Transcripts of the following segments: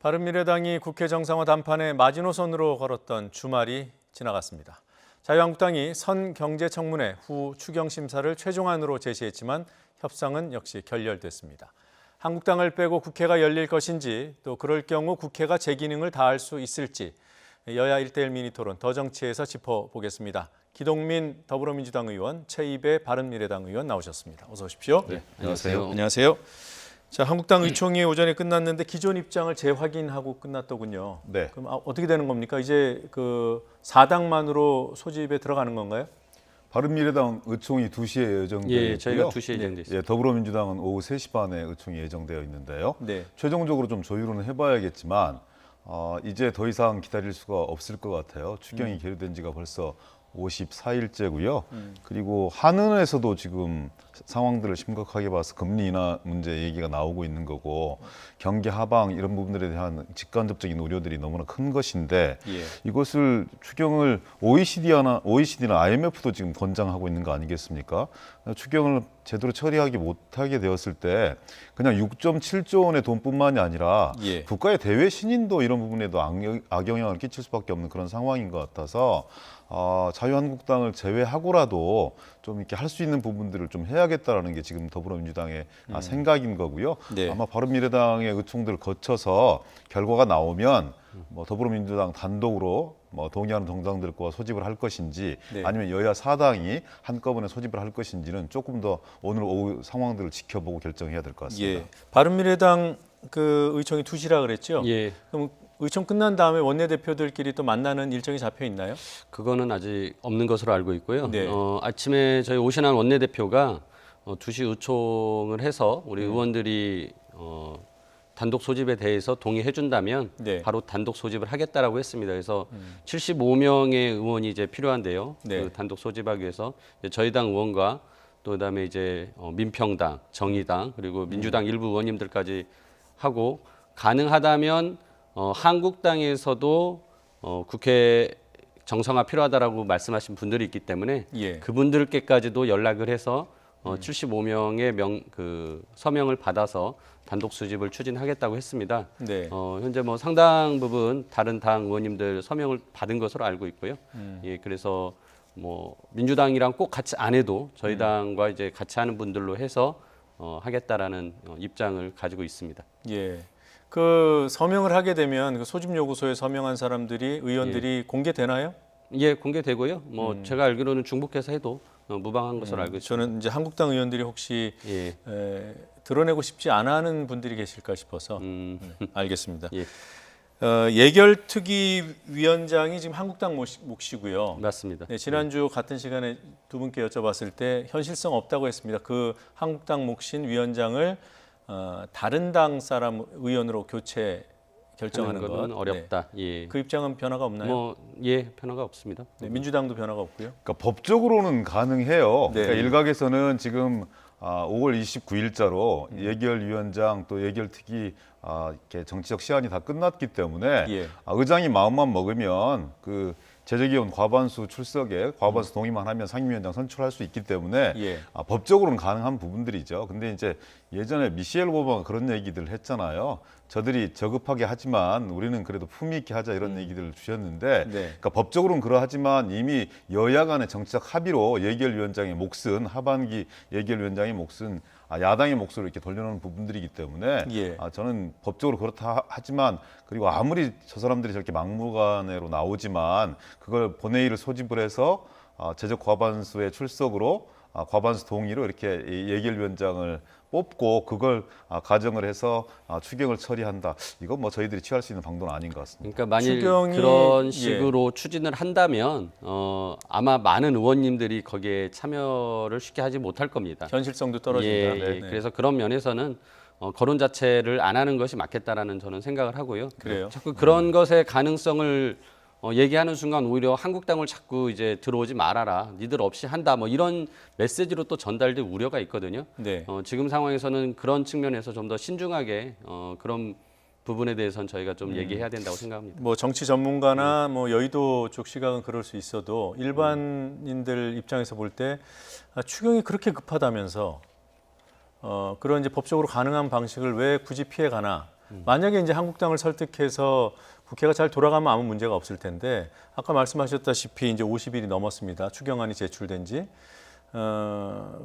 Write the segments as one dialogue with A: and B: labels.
A: 바른미래당이 국회 정상화 담판에 마지노선으로 걸었던 주말이 지나갔습니다. 자유한국당이 선 경제청문회 후 추경 심사를 최종안으로 제시했지만 협상은 역시 결렬됐습니다. 한국당을 빼고 국회가 열릴 것인지 또 그럴 경우 국회가 제 기능을 다할 수 있을지 여야 1대1 미니토론 더 정치에서 짚어보겠습니다. 기동민 더불어민주당 의원, 최이배 바른미래당 의원 나오셨습니다. 어서 오십시오.
B: 네, 안녕하세요.
A: 안녕하세요. 자, 한국당 의총이 오전에 끝났는데 기존 입장을 재확인하고 끝났더군요.
B: 네.
A: 그럼 어떻게 되는 겁니까? 이제 그 4당만으로 소집에 들어가는 건가요?
B: 바른미래당 의총이 2시에 예정되어 있고요.
C: 저희가 2시에 예정되어 있습니다.
B: 더불어민주당은 오후 3시 반에 의총이 예정되어 있는데요.
A: 네.
B: 최종적으로 좀 조율은 해봐야겠지만 이제 더 이상 기다릴 수가 없을 것 같아요. 추경이 계류된 지가 벌써 54일째고요. 그리고 한은에서도 지금 상황들을 심각하게 봐서 금리 인하 문제 얘기가 나오고 있는 거고 경기 하방 이런 부분들에 대한 직간접적인 우려들이 너무나 큰 것인데 이것을 추경을 OECD나 IMF도 지금 권장하고 있는 거 아니겠습니까? 추경을 제대로 처리하지 못하게 되었을 때 그냥 6.7조 원의 돈뿐만이 아니라 국가의 대외 신인도 이런 부분에도 악영향을 끼칠 수밖에 없는 그런 상황인 것 같아서 자유한국당을 제외하고라도 좀 이렇게 할 수 있는 부분들을 좀 해야겠다라는 게 지금 더불어민주당의 생각인 거고요.
A: 네.
B: 아마 바른미래당의 의총들을 거쳐서 결과가 나오면 뭐 더불어민주당 단독으로 뭐 동의하는 정당들과 소집을 할 것인지 아니면 여야 4당이 한꺼번에 소집을 할 것인지는 조금 더 오늘 오후 상황들을 지켜보고 결정해야 될 것 같습니다.
A: 바른미래당 그 의총이 2시라 그랬죠?
C: 예.
A: 그럼 의총 끝난 다음에 원내대표들끼리 또 만나는 일정이 잡혀 있나요?
C: 그거는 아직 없는 것으로 알고 있고요.
A: 네.
C: 아침에 저희 오신환 원내대표가 2시 의총을 해서 우리 의원들이 단독 소집에 대해서 동의해 준다면 바로 단독 소집을 하겠다라고 했습니다. 그래서 75명의 의원이 이제 필요한데요. 그 단독 소집하기 위해서 저희 당 의원과 또 그다음에 이제 민평당, 정의당 그리고 민주당 일부 의원님들까지 하고 가능하다면 한국당에서도 국회 정상화 필요하다라고 말씀하신 분들이 있기 때문에 그분들께까지도 연락을 해서 75명의 서명을 받아서 단독 수집을 추진하겠다고 했습니다. 현재 뭐 상당 부분 다른 당 의원님들 서명을 받은 것으로 알고 있고요. 그래서 뭐 민주당이랑 꼭 같이 안 해도 저희 당과 이제 같이 하는 분들로 해서 하겠다라는 입장을 가지고 있습니다.
A: 그 서명을 하게 되면 그 소집 요구서에 서명한 사람들이 의원들이 공개되나요?
C: 예, 공개되고요. 뭐 제가 알기로는 중복해서 해도 무방한 것으로 알고 있습니다.
A: 저는 이제 한국당 의원들이 혹시 드러내고 싶지 않아 하는 분들이 계실까 싶어서 알겠습니다. 예결특위위원장이 지금 한국당 몫이고요.
C: 맞습니다.
A: 지난주 같은 시간에 두 분께 여쭤봤을 때 현실성 없다고 했습니다. 그 한국당 몫인 위원장을 다른 당 사람 의원으로 교체 결정하는 건
C: 어렵다.
A: 그 입장은 변화가 없나요?
C: 변화가 없습니다.
A: 민주당도 변화가 없고요.
B: 그러니까 법적으로는 가능해요. 그러니까 일각에서는 지금 5월 29일자로 예결위원장 또 예결특위 이렇게 정치적 시한이 다 끝났기 때문에 의장이 마음만 먹으면 그 제적위원 과반수 출석에 과반수 동의만 하면 상임위원장 선출할 수 있기 때문에 법적으로는 가능한 부분들이죠. 근데 이제 예전에 미셸 오바마가 그런 얘기들을 했잖아요. 저들이 저급하게 하지만 우리는 그래도 품위 있게 하자 이런 얘기들을 주셨는데 그러니까 법적으로는 그러하지만 이미 여야 간의 정치적 합의로 예결위원장의 몫은 하반기 예결위원장의 몫은 야당의 몫으로 이렇게 돌려놓은 부분들이기 때문에 저는 법적으로 그렇다 하지만 그리고 아무리 저 사람들이 저렇게 막무가내로 나오지만 그걸 본회의를 소집을 해서 제적 과반수의 출석으로 과반수 동의로 이렇게 예결위원장을 뽑고 그걸 가정을 해서 추경을 처리한다. 이건 뭐 저희들이 취할 수 있는 방도는 아닌 것 같습니다.
C: 그러니까 만일 그런 식으로 추진을 한다면 아마 많은 의원님들이 거기에 참여를 쉽게 하지 못할 겁니다.
A: 현실성도 떨어진다.
C: 그래서 그런 면에서는 거론 자체를 안 하는 것이 맞겠다라는 저는 생각을 하고요.
A: 그래요?
C: 자꾸 그런 것의 가능성을 얘기하는 순간 오히려 한국당을 자꾸 이제 들어오지 말아라, 니들 없이 한다, 뭐 이런 메시지로 또 전달될 우려가 있거든요. 지금 상황에서는 그런 측면에서 좀 더 신중하게 그런 부분에 대해서는 저희가 좀 얘기해야 된다고 생각합니다.
A: 뭐 정치 전문가나 뭐 여의도 쪽 시각은 그럴 수 있어도 일반인들 입장에서 볼 때 추경이 그렇게 급하다면서 그런 이제 법적으로 가능한 방식을 왜 굳이 피해 가나? 만약에 이제 한국당을 설득해서 국회가 잘 돌아가면 아무 문제가 없을 텐데 아까 말씀하셨다시피 이제 50일이 넘었습니다. 추경안이 제출된 지.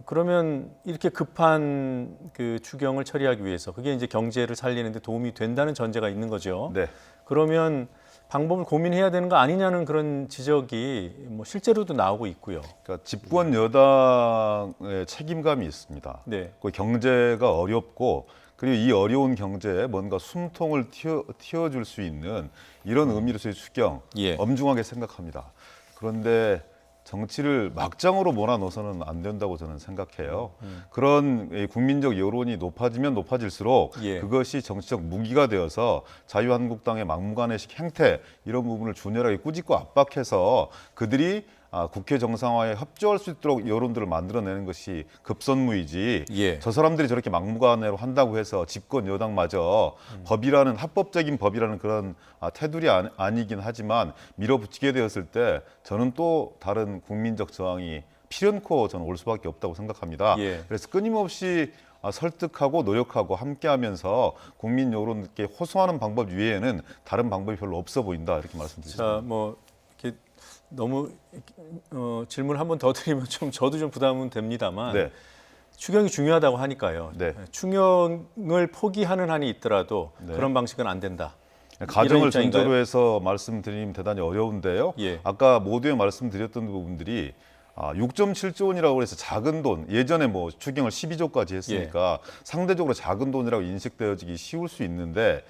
A: 그러면 이렇게 급한 그 추경을 처리하기 위해서 그게 이제 경제를 살리는데 도움이 된다는 전제가 있는 거죠.
B: 네.
A: 그러면 방법을 고민해야 되는 거 아니냐는 그런 지적이 뭐 실제로도 나오고 있고요.
B: 그러니까 집권 여당의 책임감이 있습니다.
A: 네.
B: 그 경제가 어렵고 그리고 이 어려운 경제에 뭔가 숨통을 틔워줄 수 있는 이런 의미로서의 추경
A: 예.
B: 엄중하게 생각합니다. 그런데 정치를 막장으로 몰아넣어서는 안 된다고 저는 생각해요. 그런 국민적 여론이 높아지면 높아질수록
A: 예.
B: 그것이 정치적 무기가 되어서 자유한국당의 막무가내식 행태 이런 부분을 준열하게 꾸짖고 압박해서 그들이 국회 정상화에 협조할 수 있도록 여론들을 만들어내는 것이 급선무이지
A: 예.
B: 저 사람들이 저렇게 막무가내로 한다고 해서 집권 여당마저 법이라는 합법적인 법이라는 그런 테두리 아니긴 하지만 밀어붙이게 되었을 때 저는 또 다른 국민적 저항이 필연코 저는 올 수밖에 없다고 생각합니다.
A: 예.
B: 그래서 끊임없이 설득하고 노력하고 함께하면서 국민 여론께 호소하는 방법 외에는 다른 방법이 별로 없어 보인다 이렇게 말씀드리겠습니다.
A: 자, 뭐 이렇게 너무 질문 한 번 더 드리면 좀 저도 좀 부담은 됩니다만
B: 네.
A: 추경이 중요하다고 하니까요.
B: 네.
A: 추경을 포기하는 한이 있더라도
B: 네.
A: 그런 방식은 안 된다.
B: 가정을
A: 이런 입장인가요?
B: 전제로 해서 말씀드리면 대단히 어려운데요.
A: 예.
B: 아까 모두에 말씀드렸던 부분들이 6.7조 원이라고 해서 작은 돈, 예전에 뭐 추경을 12조까지 했으니까 상대적으로 작은 돈이라고 인식되어지기 쉬울 수 있는데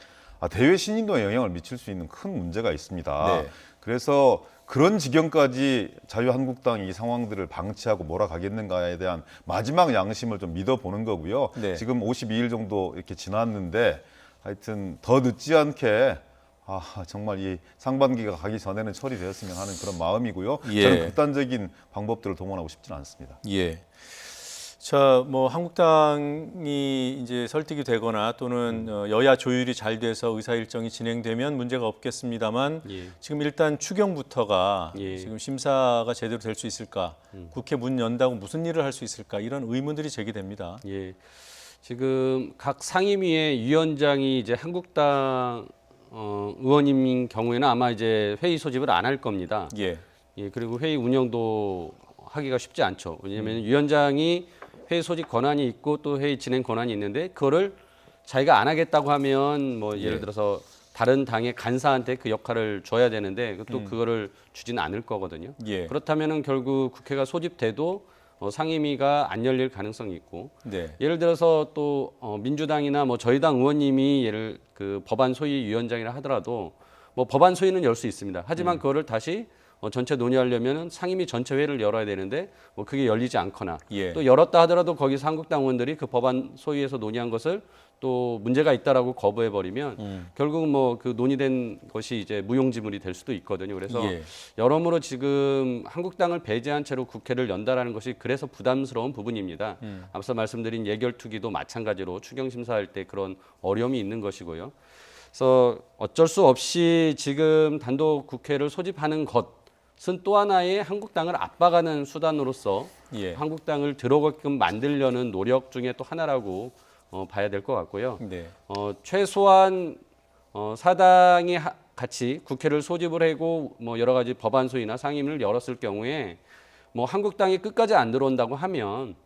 B: 대외 신인도에 영향을 미칠 수 있는 큰 문제가 있습니다.
A: 네.
B: 그래서 그런 지경까지 자유한국당이 이 상황들을 방치하고 몰아가겠는가에 대한 마지막 양심을 좀 믿어보는 거고요.
A: 네.
B: 지금 52일 정도 이렇게 지났는데 하여튼 더 늦지 않게 정말 이 상반기가 가기 전에는 처리되었으면 하는 그런 마음이고요.
A: 예.
B: 저는 극단적인 방법들을 동원하고 싶지는 않습니다.
A: 예. 자, 뭐 한국당이 이제 설득이 되거나 또는 여야 조율이 잘 돼서 의사 일정이 진행되면 문제가 없겠습니다만
C: 예.
A: 지금 일단 추경부터가
C: 예.
A: 지금 심사가 제대로 될 수 있을까? 국회 문 연다고 무슨 일을 할 수 있을까? 이런 의문들이 제기됩니다.
C: 예. 지금 각 상임위의 위원장이 이제 한국당 의원인 경우에는 아마 이제 회의 소집을 안 할 겁니다.
A: 예.
C: 예, 그리고 회의 운영도 하기가 쉽지 않죠. 왜냐하면 위원장이 회의 소집 권한이 있고 또 회의 진행 권한이 있는데 그거를 자기가 안 하겠다고 하면 뭐 예를 들어서 다른 당의 간사한테 그 역할을 줘야 되는데 또 그거를 주지는 않을 거거든요.
A: 예.
C: 그렇다면은 결국 국회가 소집돼도 상임위가 안 열릴 가능성이 있고
A: 네.
C: 예를 들어서 또 민주당이나 뭐 저희 당 의원님이 그 법안 소위 위원장이라 하더라도 뭐 법안 소위는 열 수 있습니다. 하지만 그거를 다시 전체 논의하려면 상임위 전체 회의를 열어야 되는데 뭐 그게 열리지 않거나
A: 예.
C: 또 열었다 하더라도 거기서 한국당 의원들이 그 법안 소위에서 논의한 것을 또 문제가 있다라고 거부해 버리면 결국은 뭐 그 논의된 것이 이제 무용지물이 될 수도 있거든요. 그래서
A: 예.
C: 여러모로 지금 한국당을 배제한 채로 국회를 연다라는 것이 그래서 부담스러운 부분입니다. 앞서 말씀드린 예결투기도 마찬가지로 추경 심사할 때 그런 어려움이 있는 것이고요. 그래서 어쩔 수 없이 지금 단독 국회를 소집하는 것은 또 하나의 한국당을 압박하는 수단으로서
A: 예.
C: 한국당을 들어오게끔 만들려는 노력 중에 또 하나라고 봐야 될 것 같고요.
A: 네.
C: 최소한 사당이 같이 국회를 소집을 하고 뭐 여러 가지 법안 소위나 상임을 열었을 경우에 뭐 한국당이 끝까지 안 들어온다고 하면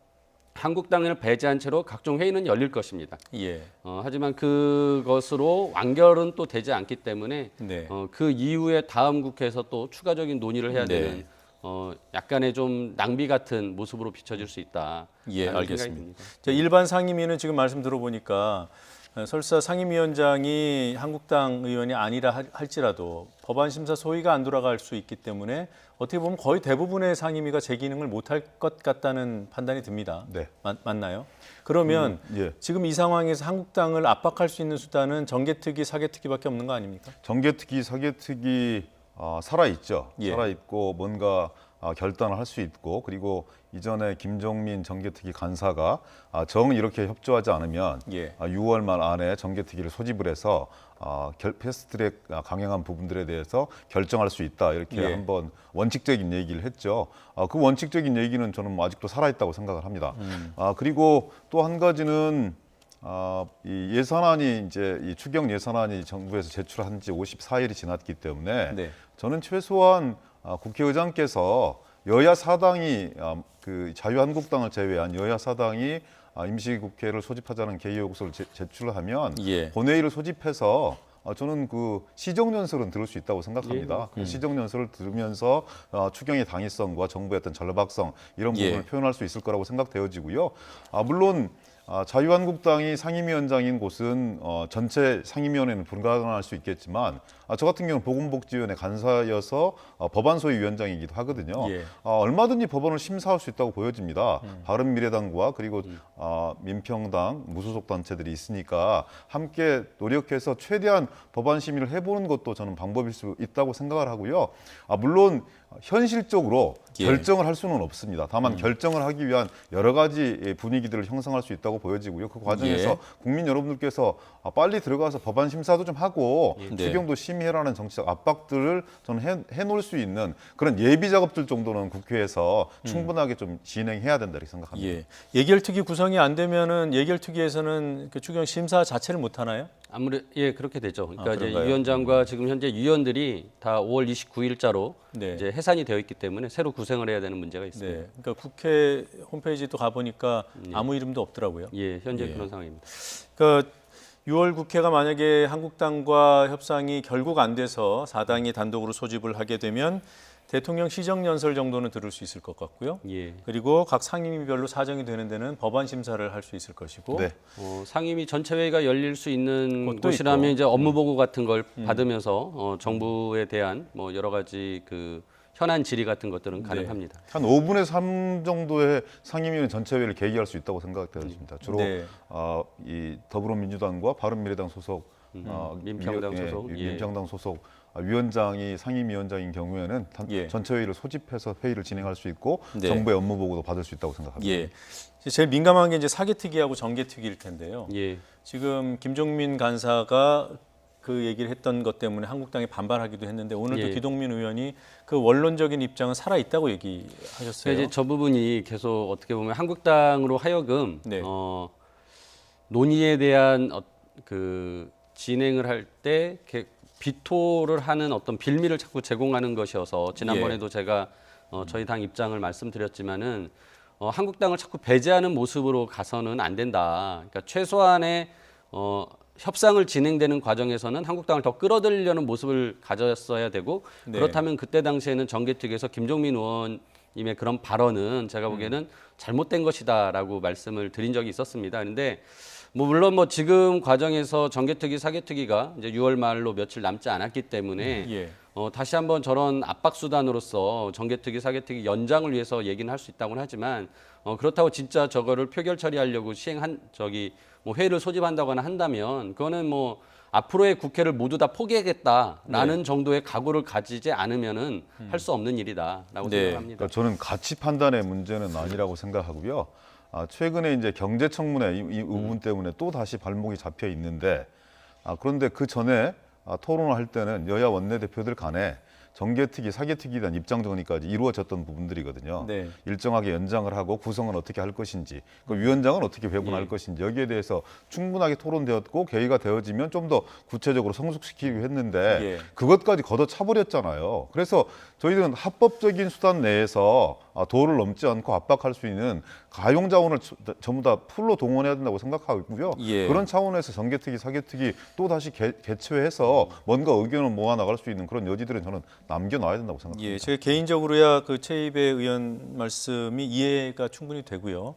C: 한국당을 배제한 채로 각종 회의는 열릴 것입니다.
A: 예.
C: 하지만 그것으로 완결은 또 되지 않기 때문에
A: 네.
C: 그 이후에 다음 국회에서 또 추가적인 논의를 해야
A: 네.
C: 되는 약간의 좀 낭비 같은 모습으로 비춰질 수 있다.
A: 예,
C: 라는
A: 알겠습니다.
C: 생각이 듭니다.
A: 자, 일반 상임위는 지금 말씀 들어보니까 설사 상임위원장이 한국당 의원이 아니라 할지라도 법안 심사 소위가 안 돌아갈 수 있기 때문에 어떻게 보면 거의 대부분의 상임위가 제 기능을 못할 것 같다는 판단이 듭니다.
B: 네.
A: 맞나요? 그러면
B: 예.
A: 지금 이 상황에서 한국당을 압박할 수 있는 수단은 정개특위, 사개특위밖에 없는 거 아닙니까?
B: 정개특위, 사개특위 살아있죠.
A: 예.
B: 살아있고 뭔가 결단을 할 수 있고 그리고 이전에 김종민 정개특위 간사가 정 이렇게 협조하지 않으면
A: 예.
B: 6월 말 안에 정개특위를 소집을 해서 패스트트랙 강행한 부분들에 대해서 결정할 수 있다 이렇게
A: 예.
B: 한번 원칙적인 얘기를 했죠. 그 원칙적인 얘기는 저는 뭐 아직도 살아있다고 생각을 합니다. 그리고 또 한 가지는 이 예산안이 이제 이 추경 예산안이 정부에서 제출한 지 54일이 지났기 때문에
A: 네.
B: 저는 최소한 국회의장께서 여야 사당이 그 자유한국당을 제외한 여야 사당이 임시국회를 소집하자는 개의 요구서를 제출하면
A: 예.
B: 본회의를 소집해서 저는 그 시정연설은 들을 수 있다고 생각합니다. 그 시정연설을 들으면서 추경의 당위성과 정부의 어떤 절박성 이런 부분을
A: 예.
B: 표현할 수 있을 거라고 생각되어지고요. 물론 자유한국당이 상임위원장인 곳은 전체 상임위원회는 불가능할 수 있겠지만 저 같은 경우는 보건복지위원회 간사여서 법안소위 위원장이기도 하거든요.
A: 예.
B: 얼마든지 법안을 심사할 수 있다고 보여집니다. 바른미래당과 그리고 민평당, 무소속 단체들이 있으니까 함께 노력해서 최대한 법안 심의를 해보는 것도 저는 방법일 수 있다고 생각을 하고요. 물론 현실적으로
A: 예.
B: 결정을 할 수는 없습니다. 다만 결정을 하기 위한 여러 가지 분위기들을 형성할 수 있다고 보여지고요. 그 과정에서
A: 예.
B: 국민 여러분들께서 빨리 들어가서 법안 심사도 좀 하고
A: 네.
B: 추경도 심의해라는 정치적 압박들을 저는 해놓을 수 있는 그런 예비 작업들 정도는 국회에서 충분하게 좀 진행해야 된다 이렇게 생각합니다.
A: 예. 예결특위 구성이 안 되면은 예결특위에서는 그 추경 심사 자체를 못 하나요?
C: 아무래도 예 그렇게 되죠. 그러니까 이제
A: 그런가요?
C: 위원장과 지금 현재 위원들이 다 5월 29일자로
A: 네.
C: 이제 해산이 되어 있기 때문에 새로 구성을 해야 되는 문제가 있습니다.
A: 네. 그러니까 국회 홈페이지도 가 보니까 아무 이름도 없더라고요.
C: 예, 현재
A: 예.
C: 그런 상황입니다.
A: 그러니까 6월 국회가 만약에 한국당과 협상이 결국 안 돼서 4당이 단독으로 소집을 하게 되면 대통령 시정연설 정도는 들을 수 있을 것 같고요.
C: 예.
A: 그리고 각 상임위별로 사정이 되는 데는 법안 심사를 할 수 있을 것이고.
B: 네.
C: 상임위 전체 회의가 열릴 수 있는
A: 그것도
C: 곳이라면
A: 있고.
C: 이제 업무 보고 같은 걸 받으면서 정부에 대한 뭐 여러 가지 그 현안 질의 같은 것들은 가능합니다.
B: 한 5분에서 3 정도의 상임위원 전체회의를 개의할 수 있다고 생각되었습니다. 주로
A: 네.
B: 이 더불어민주당과 바른미래당 소속,
C: 민평당 소속, 예.
B: 민평당 소속 위원장이 상임위원장인 경우에는
A: 예.
B: 전체회의를 소집해서 회의를 진행할 수 있고
A: 네.
B: 정부의 업무 보고도 받을 수 있다고 생각합니다.
A: 예. 제일 민감한 게 이제 사개특위하고 정개특위일 텐데요.
C: 예.
A: 지금 김종민 간사가 그 얘기를 했던 것 때문에 한국당이 반발하기도 했는데 오늘도
C: 예.
A: 기동민 의원이 그 원론적인 입장은 살아 있다고 얘기하셨어요.
C: 이제 저 부분이 계속 어떻게 보면 한국당으로 하여금
A: 네.
C: 논의에 대한 그 진행을 할 때 비토를 하는 어떤 빌미를 자꾸 제공하는 것이어서 지난번에도 제가 저희 당 입장을 말씀드렸지만은 한국당을 자꾸 배제하는 모습으로 가서는 안 된다. 그러니까 최소한의 협상을 진행되는 과정에서는 한국당을 더 끌어들이려는 모습을 가졌어야 되고
A: 네.
C: 그렇다면 그때 당시에는 정개특위에서 김종민 의원님의 그런 발언은 제가 보기에는 잘못된 것이다라고 말씀을 드린 적이 있었습니다. 그런데 물론 지금 과정에서 정개특위, 사개특위가 이제 6월 말로 며칠 남지 않았기 때문에
A: 예.
C: 다시 한번 저런 압박 수단으로서 정개특위, 사개특위 연장을 위해서 얘기는 할 수 있다고는 하지만 그렇다고 진짜 저거를 표결 처리하려고 회의를 소집한다거나 한다면 그거는 앞으로의 국회를 모두 다 포기하겠다라는 정도의 각오를 가지지 않으면은 할 수 없는 일이다라고
A: 네.
C: 생각합니다.
B: 그러니까 저는 가치 판단의 문제는 아니라고 생각하고요. 최근에 이제 경제청문회 이 부분 때문에 또 다시 발목이 잡혀 있는데 그런데 그 전에 토론을 할 때는 여야 원내대표들 간에 정개특위, 사개특위에 대한 입장 정리까지 이루어졌던 부분들이거든요.
A: 네.
B: 일정하게 연장을 하고 구성은 어떻게 할 것인지, 그 위원장은 어떻게 배분할 것인지 여기에 대해서 충분하게 토론되었고 개의가 되어지면 좀 더 구체적으로 성숙시키기로 했는데
A: 예.
B: 그것까지 걷어차버렸잖아요. 그래서 저희들은 합법적인 수단 내에서 도를 넘지 않고 압박할 수 있는 가용 자원을 전부 다 풀로 동원해야 된다고 생각하고요.
A: 예.
B: 그런 차원에서 정개특위, 사개특위 또 다시 개최해서 뭔가 의견을 모아 나갈 수 있는 그런 여지들은 저는 남겨놔야 된다고 생각합니다.
A: 예, 제가 개인적으로야 그 최입배 의원 말씀이 이해가 충분히 되고요.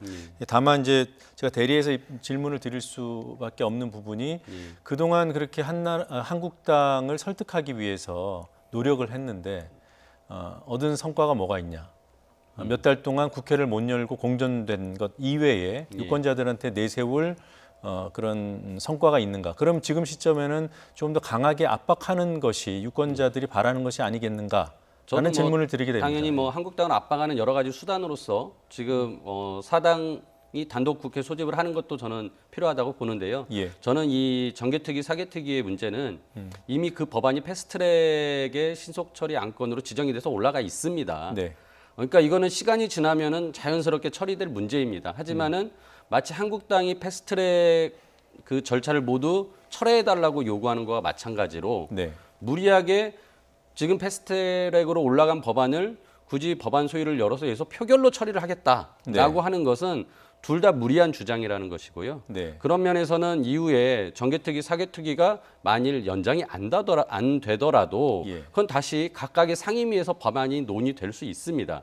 A: 다만 이제 제가 대리해서 질문을 드릴 수밖에 없는 부분이 그동안 그렇게 한국당을 설득하기 위해서 노력을 했는데 얻은 성과가 뭐가 있냐? 몇 달 동안 국회를 못 열고 공전된 것 이외에 유권자들한테 내세울 그런 성과가 있는가? 그럼 지금 시점에는 좀 더 강하게 압박하는 것이 유권자들이 바라는 것이 아니겠는가? 라는 질문을 드리게 됩니다.
C: 당연히 한국당을 압박하는 여러 가지 수단으로서 지금 사당이 단독 국회 소집을 하는 것도 저는 필요하다고 보는데요.
A: 예.
C: 저는 이 정개특위, 사개특위의 문제는 이미 그 법안이 패스트트랙의 신속 처리 안건으로 지정이 돼서 올라가 있습니다.
A: 네.
C: 그러니까 이거는 시간이 지나면은 자연스럽게 처리될 문제입니다. 하지만은 마치 한국당이 패스트트랙 그 절차를 모두 철회해달라고 요구하는 거와 마찬가지로
A: 네.
C: 무리하게 지금 패스트트랙으로 올라간 법안을 굳이 법안 소위를 열어서 여기서 표결로 처리를 하겠다라고
A: 네.
C: 하는 것은 둘 다 무리한 주장이라는 것이고요.
A: 네.
C: 그런 면에서는 이후에 정개특위, 사개특위가 만일 연장이 안 되더라도
A: 예.
C: 그건 다시 각각의 상임위에서 법안이 논의될 수 있습니다.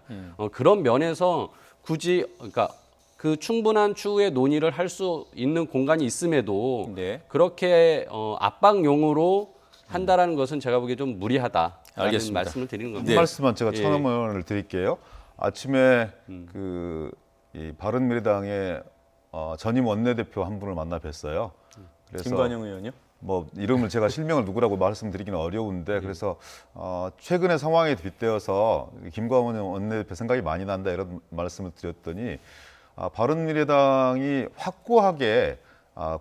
C: 그런 면에서 굳이 그러니까 그 충분한 추후에 논의를 할 수 있는 공간이 있음에도
A: 네.
C: 그렇게 압박용으로 한다라는 것은 제가 보기에 좀 무리하다라는
A: 알겠습니다.
C: 말씀을 드리는
B: 한
C: 겁니다.
B: 말씀만 제가
C: 예.
B: 천언을 드릴게요. 아침에 이 바른미래당의 전임 원내대표 한 분을 만나 뵀어요. 그래서
A: 김관영 의원이요?
B: 뭐 이름을 제가 실명을 누구라고 말씀드리기는 어려운데 그래서 최근의 상황에 빗대어서 김관영 원내대표 생각이 많이 난다 이런 말씀을 드렸더니 바른미래당이 확고하게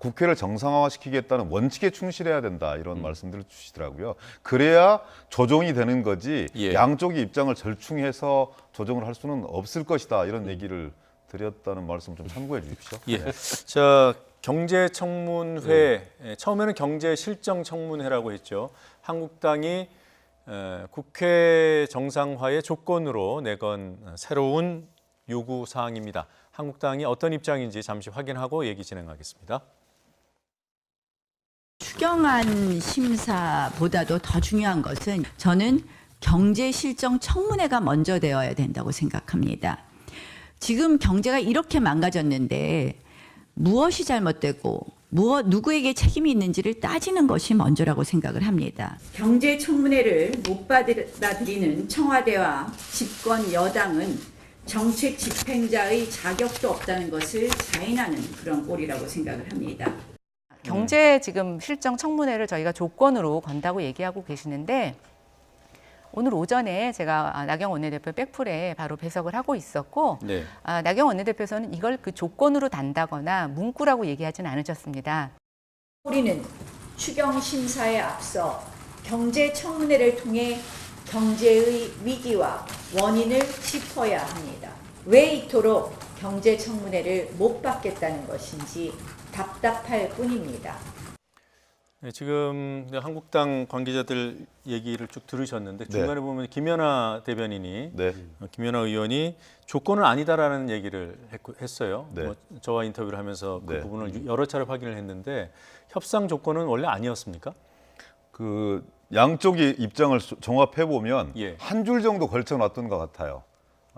B: 국회를 정상화시키겠다는 원칙에 충실해야 된다 이런 말씀들을 주시더라고요. 그래야 조정이 되는 거지
A: 예.
B: 양쪽의 입장을 절충해서 조정을 할 수는 없을 것이다 이런 얘기를 드렸다는 말씀 좀 참고해 주십시오.
A: 예.
B: 네.
A: 자, 경제청문회 처음에는 경제실정청문회라고 했죠. 한국당이 국회 정상화의 조건으로 내건 새로운 요구 사항입니다. 한국당이 어떤 입장인지 잠시 확인하고 얘기 진행하겠습니다.
D: 추경안 심사보다도 더 중요한 것은 저는 경제실정청문회가 먼저 되어야 된다고 생각합니다. 지금 경제가 이렇게 망가졌는데 무엇이 잘못되고 누구에게 책임이 있는지를 따지는 것이 먼저라고 생각을 합니다. 경제청문회를 못 받아들이는 청와대와 집권 여당은 정책 집행자의 자격도 없다는 것을 자인하는 그런 꼴이라고 생각을 합니다.
E: 경제 지금 실정 청문회를 저희가 조건으로 건다고 얘기하고 계시는데 오늘 오전에 제가 나경원 원내대표 백풀에 바로 배석을 하고 있었고
A: 네.
E: 나경원 원내대표는 이걸 그 조건으로 단다거나 문구라고 얘기하지는 않으셨습니다.
D: 우리는 추경 심사에 앞서 경제청문회를 통해 경제의 위기와 원인을 짚어야 합니다. 왜 이토록 경제청문회를 못 받겠다는 것인지 답답할 뿐입니다.
A: 네, 지금 한국당 관계자들 얘기를 쭉 들으셨는데 중간에
B: 네.
A: 보면 김연아 대변인이
B: 네.
A: 김연아 의원이 조건은 아니다라는 얘기를 했어요.
B: 네.
A: 뭐 저와 인터뷰를 하면서 그
B: 네.
A: 부분을 여러 차례 확인을 했는데 협상 조건은 원래 아니었습니까?
B: 그 양쪽의 입장을 종합해 보면
A: 예.
B: 한 줄 정도 걸쳐놨던 것 같아요.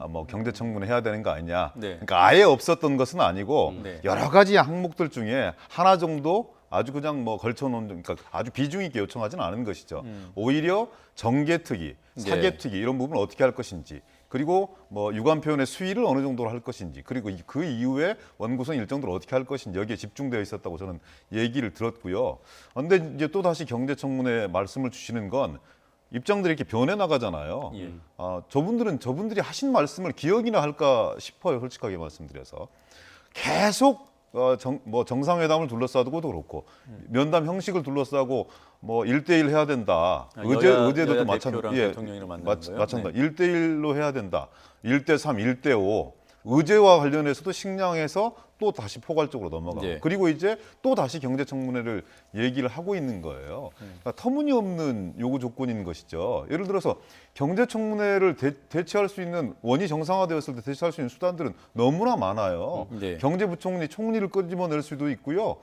B: 뭐 경제청문회 해야 되는 거 아니냐.
A: 네.
B: 그러니까 아예 없었던 것은 아니고
A: 네.
B: 여러 가지 항목들 중에 하나 정도 아주 그냥 뭐 걸쳐놓은, 그러니까 아주 비중 있게 요청하지는 않은 것이죠. 오히려 정개특위, 사개특위 이런 부분을 어떻게 할 것인지, 그리고 뭐 유관 표현의 수위를 어느 정도로 할 것인지, 그리고 그 이후에 원구성 일정들을 어떻게 할 것인지 여기에 집중되어 있었다고 저는 얘기를 들었고요. 그런데 이제 또 다시 경제청문회 말씀을 주시는 건 입장들이 이렇게 변해 나가잖아요.
A: 예.
B: 저분들이 하신 말씀을 기억이나 할까 싶어요. 솔직하게 말씀드려서 계속 정상회담을 둘러싸고도 그렇고 면담 형식을 둘러싸고 뭐 1대1 해야 된다. 의제도 마찬가지.
A: 대통령이랑 만나는 거예요?
B: 마찬가지. 1대1로 해야 된다. 1대3, 1대5. 의제와 관련해서도 식량해서 또 다시 포괄적으로 넘어가고
A: 네.
B: 그리고 이제 또 다시 경제청문회를 얘기를 하고 있는 거예요. 그러니까 터무니없는 요구 조건인 것이죠. 예를 들어서 경제청문회를 대체할 수 있는 원이 정상화되었을 때 대체할 수 있는 수단들은 너무나 많아요.
A: 네.
B: 경제부총리 총리를 끄집어낼 수도 있고요.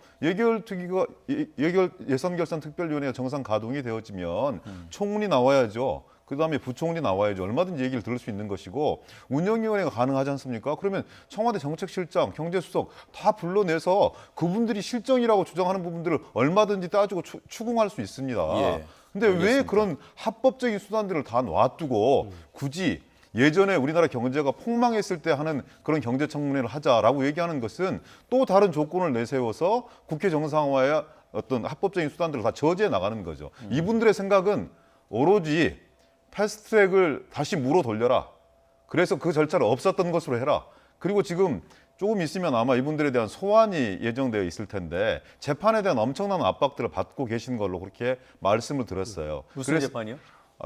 B: 예산결산특별위원회가 정상 가동이 되어지면 총리 나와야죠. 그다음에 부총리 나와야죠. 얼마든지 얘기를 들을 수 있는 것이고 운영위원회가 가능하지 않습니까? 그러면 청와대 정책실장, 경제수석 다 불러내서 그분들이 실정이라고 주장하는 부분들을 얼마든지 따지고 추궁할 수 있습니다.
A: 예,
B: 근데 왜 그런 합법적인 수단들을 다 놔두고 굳이 예전에 우리나라 경제가 폭망했을 때 하는 그런 경제청문회를 하자라고 얘기하는 것은 또 다른 조건을 내세워서 국회 정상화의 어떤 합법적인 수단들을 다 저지해 나가는 거죠. 이분들의 생각은 오로지 패스트트랙을 다시 물어 돌려라. 그래서 그 절차를 없었던 것으로 해라. 그리고 지금 조금 있으면 아마 이분들에 대한 소환이 예정되어 있을 텐데 재판에 대한 엄청난 압박들을 받고 계신 걸로 그렇게 말씀을 들었어요.
A: 무슨
B: 그래서
A: 재판이요?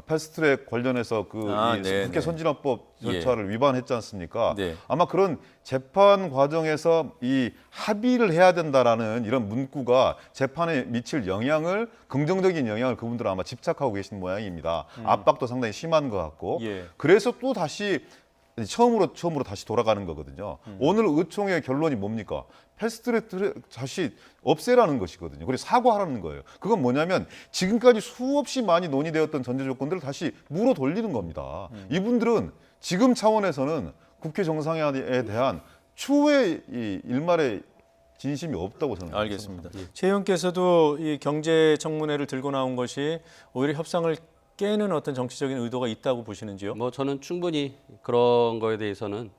B: 패스트트랙 관련해서 국회 선진화법 절차를 위반했지 않습니까?
A: 네.
B: 아마 그런 재판 과정에서 이 합의를 해야 된다라는 이런 문구가 재판에 미칠 영향을 긍정적인 영향을 그분들은 아마 집착하고 계신 모양입니다. 압박도 상당히 심한 것 같고 그래서 또 다시 처음으로 다시 돌아가는 거거든요. 오늘 의총의 결론이 뭡니까? 패스트트랙 다시 없애라는 것이거든요. 그리고 사과하라는 거예요. 그건 뭐냐면 지금까지 수없이 많이 논의되었던 전제 조건들을 다시 물어 돌리는 겁니다. 이분들은 지금 차원에서는 국회 정상화에 대한 추후의 이 일말의 진심이 없다고 저는
A: 알겠습니다. 최 의원께서도 이 경제청문회를 들고 나온 것이 오히려 협상을 깨는 어떤 정치적인 의도가 있다고 보시는지요?
C: 뭐 저는 충분히 그런 거에 대해서는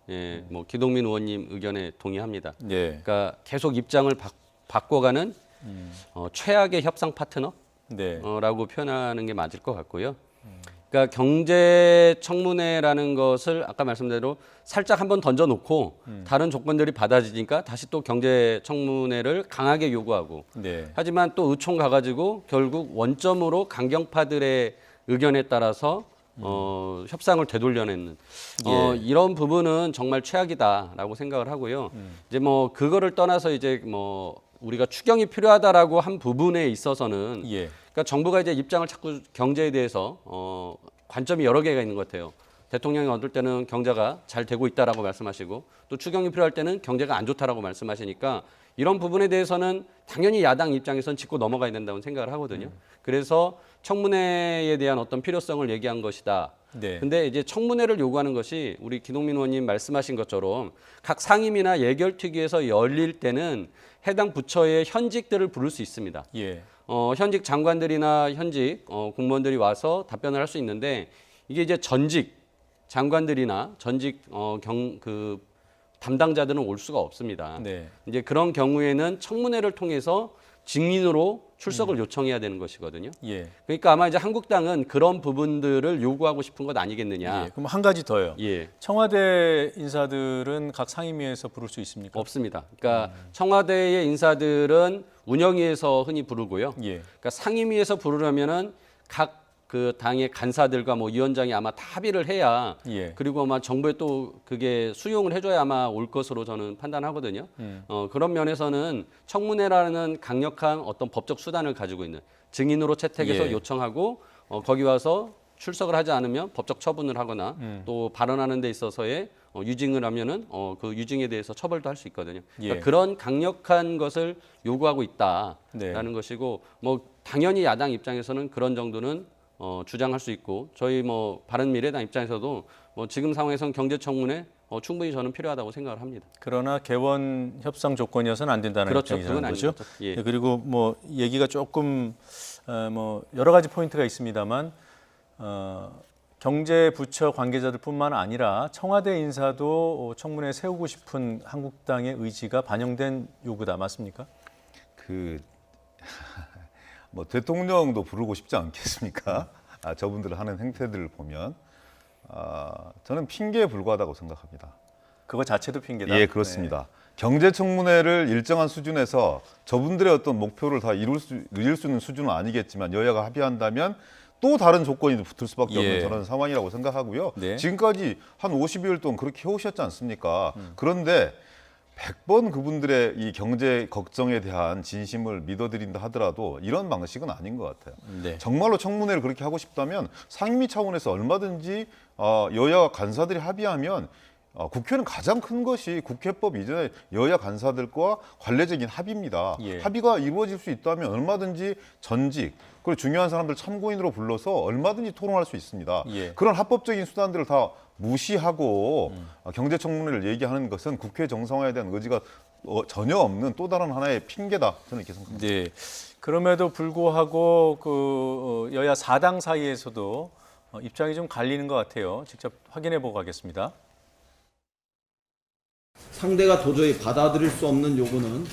C: 뭐 기동민 의원님 의견에 동의합니다. 그러니까 계속 입장을 바꿔가는 최악의 협상 파트너라고 표현하는 게 맞을 것 같고요. 그러니까 경제청문회라는 것을 아까 말씀대로 살짝 한번 던져놓고 다른 조건들이 받아지니까 다시 또 경제청문회를 강하게 요구하고 하지만 또 의총 가가지고 결국 원점으로 강경파들의 의견에 따라서 협상을 되돌려내는 이런 부분은 정말 최악이다라고 생각을 하고요. 이제 뭐 그거를 떠나서 이제 뭐 우리가 추경이 필요하다라고 한 부분에 있어서는 그러니까 정부가 이제 입장을 자꾸 경제에 대해서 관점이 여러 개가 있는 것 같아요. 대통령이 어떨 때는 경제가 잘 되고 있다라고 말씀하시고 또 추경이 필요할 때는 경제가 안 좋다라고 말씀하시니까 이런 부분에 대해서는 당연히 야당 입장에서는 짚고 넘어가야 된다고 생각을 하거든요. 그래서 청문회에 대한 어떤 필요성을 얘기한 것이다. 근데 이제 청문회를 요구하는 것이 우리 기동민 의원님 말씀하신 것처럼 각 상임위나 예결특위에서 열릴 때는 해당 부처의 현직들을 부를 수 있습니다. 현직 장관들이나 현직 공무원들이 와서 답변을 할 수 있는데 이게 이제 전직 장관들이나 전직 담당자들은 올 수가 없습니다. 이제 그런 경우에는 청문회를 통해서 증인으로 출석을 요청해야 되는 것이거든요. 그러니까 아마 이제 한국당은 그런 부분들을 요구하고 싶은 것 아니겠느냐.
A: 그럼 한 가지 더요. 청와대 인사들은 각 상임위에서 부를 수 있습니까?
C: 없습니다. 그러니까 청와대의 인사들은 운영위에서 흔히 부르고요. 그러니까 상임위에서 부르려면은 각 그 당의 간사들과 뭐 위원장이 아마 다 합의를 해야 그리고 아마 정부에 또 그게 수용을 해줘야 아마 올 것으로 저는 판단하거든요. 그런 면에서는 청문회라는 강력한 어떤 법적 수단을 가지고 있는 증인으로 채택해서 요청하고 거기 와서 출석을 하지 않으면 법적 처분을 하거나 또 발언하는 데 있어서의 유증을 하면은 그 유증에 대해서 처벌도 할 수 있거든요. 그러니까 그런 강력한 것을 요구하고 있다라는 것이고 뭐 당연히 야당 입장에서는 그런 정도는 주장할 수 있고 저희 뭐 바른미래당 입장에서도 뭐 지금 상황에서는 경제청문회 충분히 저는 필요하다고 생각을 합니다.
A: 그러나 개원 협상 조건이어서는 안 된다는 입장이라는 거죠. 그리고 뭐 얘기가 조금 뭐 여러 가지 포인트가 있습니다만 경제부처 관계자들뿐만 아니라 청와대 인사도 청문회에 세우고 싶은 한국당의 의지가 반영된 요구다 맞습니까?
B: 뭐 대통령도 부르고 싶지 않겠습니까? 저분들 하는 행태들을 보면 저는 핑계에 불과하다고 생각합니다.
A: 그거 자체도 핑계다?
B: 예, 그렇습니다. 경제청문회를 일정한 수준에서 저분들의 어떤 목표를 다 이룰 수 있는 수준은 아니겠지만 여야가 합의한다면 또 다른 조건이 붙을 수밖에 없는 저런 상황이라고 생각하고요. 지금까지 한 50여일 동안 그렇게 해오셨지 않습니까? 그런데 100번 그분들의 이 경제 걱정에 대한 진심을 믿어드린다 하더라도 이런 방식은 아닌 것 같아요. 정말로 청문회를 그렇게 하고 싶다면 상임위 차원에서 얼마든지 여야 간사들이 합의하면 국회는 가장 큰 것이 국회법 이전에 여야 간사들과 관례적인 합의입니다. 합의가 이루어질 수 있다면 얼마든지 전직 그리고 중요한 사람들 참고인으로 불러서 얼마든지 토론할 수 있습니다. 그런 합법적인 수단들을 다 무시하고 경제청문회를 얘기하는 것은 국회 정상화에 대한 의지가 전혀 없는 또 다른 하나의 핑계다. 저는 이렇게 생각합니다.
A: 그럼에도 불구하고 그 여야 4당 사이에서도 입장이 좀 갈리는 것 같아요. 직접 확인해 보고 가겠습니다.
F: 상대가 도저히 받아들일 수 없는 요구는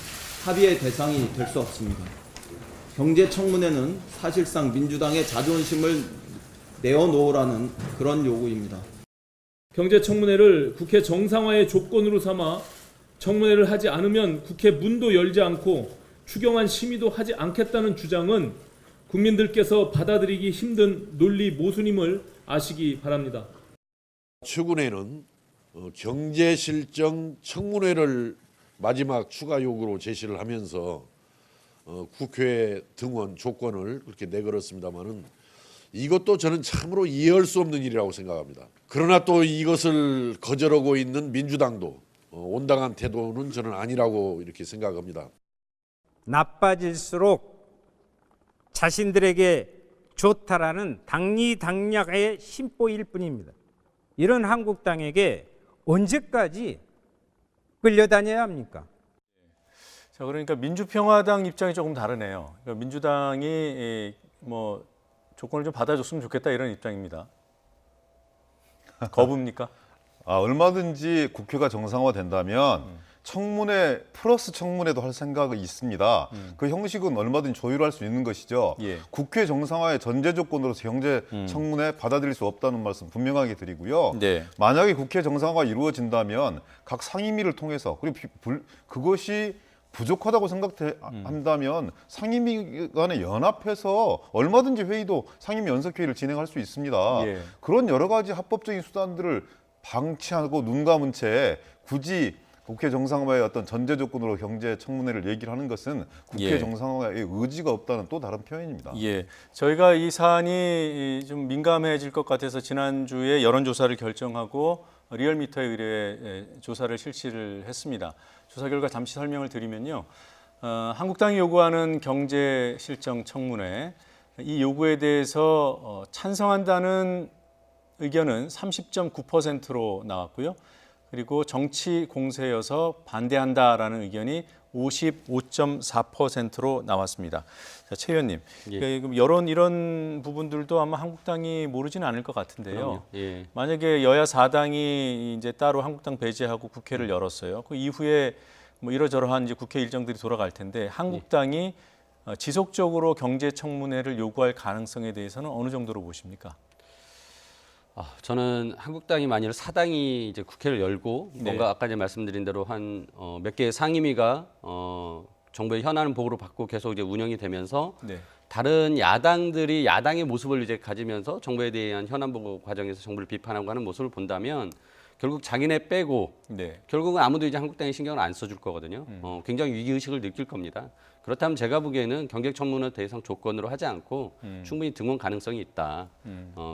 F: 합의의 대상이 될 수 없습니다. 경제청문회는 사실상 민주당의 자존심을 내어놓으라는 그런 요구입니다.
G: 경제청문회를 국회 정상화의 조건으로 삼아 청문회를 하지 않으면 국회 문도 열지 않고 추경안 심의도 하지 않겠다는 주장은 국민들께서 받아들이기 힘든 논리 모순임을 아시기 바랍니다.
H: 최근에는 경제실정 청문회를 마지막 추가 요구로 제시를 하면서 국회 등원 조건을 그렇게 내걸었습니다마는 이것도 저는 참으로 이해할 수 없는 일이라고 생각합니다. 그러나 또 이것을 거절하고 있는 민주당도 온당한 태도는 저는 아니라고 이렇게 생각합니다.
I: 나빠질수록 자신들에게 좋다라는 당리당략의 심보일 뿐입니다. 이런 한국당에게 언제까지 끌려다녀야 합니까?
A: 자, 그러니까 민주평화당 입장이 조금 다르네요. 그러니까 민주당이 뭐 조건을 좀 받아줬으면 좋겠다 이런 입장입니다. 거부입니까?
B: 얼마든지 국회가 정상화된다면 청문회 플러스 청문회도 할 생각이 있습니다. 그 형식은 얼마든지 조율할 수 있는 것이죠.
A: 예.
B: 국회 정상화의 전제 조건으로서 경제 청문회 받아들일 수 없다는 말씀 분명하게 드리고요.
A: 네.
B: 만약에 국회 정상화가 이루어진다면 각 상임위를 통해서 그리고 그것이 부족하다고 생각한다면 상임위 간에 연합해서 얼마든지 회의도 상임위 연석회의를 진행할 수 있습니다.
A: 예.
B: 그런 여러 가지 합법적인 수단들을 방치하고 눈 감은 채 굳이 국회 정상화의 어떤 전제 조건으로 경제 청문회를 얘기를 하는 것은 국회
A: 예.
B: 정상화의 의지가 없다는 또 다른 표현입니다.
A: 예, 저희가 이 사안이 좀 민감해질 것 같아서 지난주에 여론조사를 결정하고 리얼미터에 의뢰 조사를 실시를 했습니다. 조사 결과 잠시 설명을 드리면요. 한국당이 요구하는 경제 실정 청문회, 이 요구에 대해서 찬성한다는 의견은 30.9%로 나왔고요. 그리고 정치 공세여서 반대한다라는 의견이 55.4%로 나왔습니다. 자, 최 의원님,
C: 예.
A: 그럼 여론 이런 부분들도 아마 한국당이 모르지는 않을 것 같은데요.
C: 예.
A: 만약에 여야 4당이 이제 따로 한국당 배제하고 국회를 열었어요. 그 이후에 뭐 이러저러한 이제 국회 일정들이 돌아갈 텐데 한국당이 지속적으로 경제 청문회를 요구할 가능성에 대해서는 어느 정도로 보십니까?
C: 저는 한국당이 만일 사당이 이제 국회를 열고 뭔가 아까 이제 말씀드린 대로 한 몇 개의 상임위가 정부의 현안 보고를 받고 계속 이제 운영이 되면서 다른 야당들이 야당의 모습을 이제 가지면서 정부에 대한 현안 보고 과정에서 정부를 비판하고 하는 모습을 본다면 결국 자기네 빼고 결국은 아무도 이제 한국당에 신경을 안 써줄 거거든요. 굉장히 위기의식을 느낄 겁니다. 그렇다면 제가 보기에는 경제청문회 대상 조건으로 하지 않고 충분히 등원 가능성이 있다.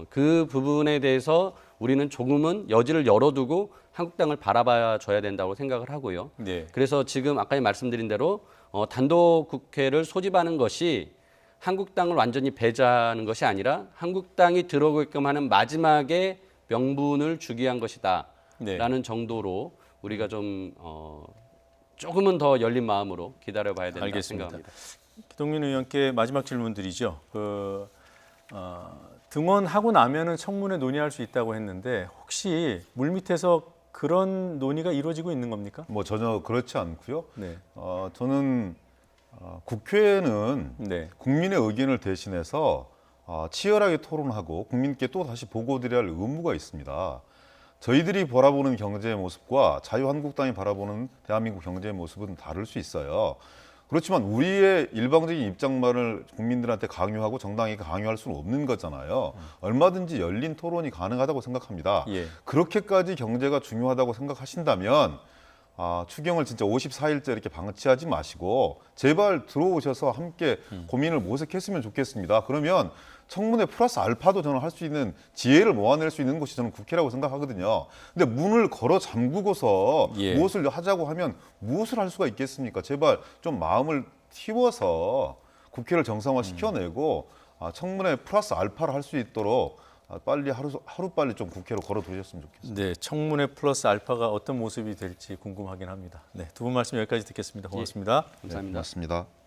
C: 그 부분에 대해서 우리는 조금은 여지를 열어두고 한국당을 바라봐 줘야 된다고 생각을 하고요. 그래서 지금 아까 말씀드린 대로 단독 국회를 소집하는 것이 한국당을 완전히 배제하는 것이 아니라 한국당이 들어오게끔 하는 마지막에 명분을 주기 위한 것이다. 라는 정도로 우리가 좀 조금은 더 열린 마음으로 기다려봐야 된다 생각합니다.
A: 기동민 의원께 마지막 질문 드리죠. 등원하고 나면은 청문회 논의할 수 있다고 했는데 혹시 물밑에서 그런 논의가 이루어지고 있는 겁니까?
B: 뭐 전혀 그렇지 않고요. 저는 국회는 국민의 의견을 대신해서 치열하게 토론하고 국민께 또 다시 보고드려야 할 의무가 있습니다. 저희들이 바라보는 경제의 모습과 자유한국당이 바라보는 대한민국 경제의 모습은 다를 수 있어요. 그렇지만 우리의 일방적인 입장만을 국민들한테 강요하고 정당에게 강요할 수는 없는 거잖아요. 얼마든지 열린 토론이 가능하다고 생각합니다. 그렇게까지 경제가 중요하다고 생각하신다면 추경을 진짜 54일째 이렇게 방치하지 마시고 제발 들어오셔서 함께 고민을 모색했으면 좋겠습니다. 그러면 청문회 플러스 알파도 저는 할 수 있는 지혜를 모아낼 수 있는 곳이 저는 국회라고 생각하거든요. 근데 문을 걸어 잠그고서 무엇을 하자고 하면 무엇을 할 수가 있겠습니까? 제발 좀 마음을 틔워서 국회를 정상화 시켜내고 청문회 플러스 알파를 할 수 있도록 빨리 하루빨리 좀 국회로 걸어 들으셨으면 좋겠습니다.
A: 네, 청문회 플러스 알파가 어떤 모습이 될지 궁금하긴 합니다. 네, 두 분 말씀 여기까지 듣겠습니다. 고맙습니다.
C: 감사합니다.
B: 고맙습니다.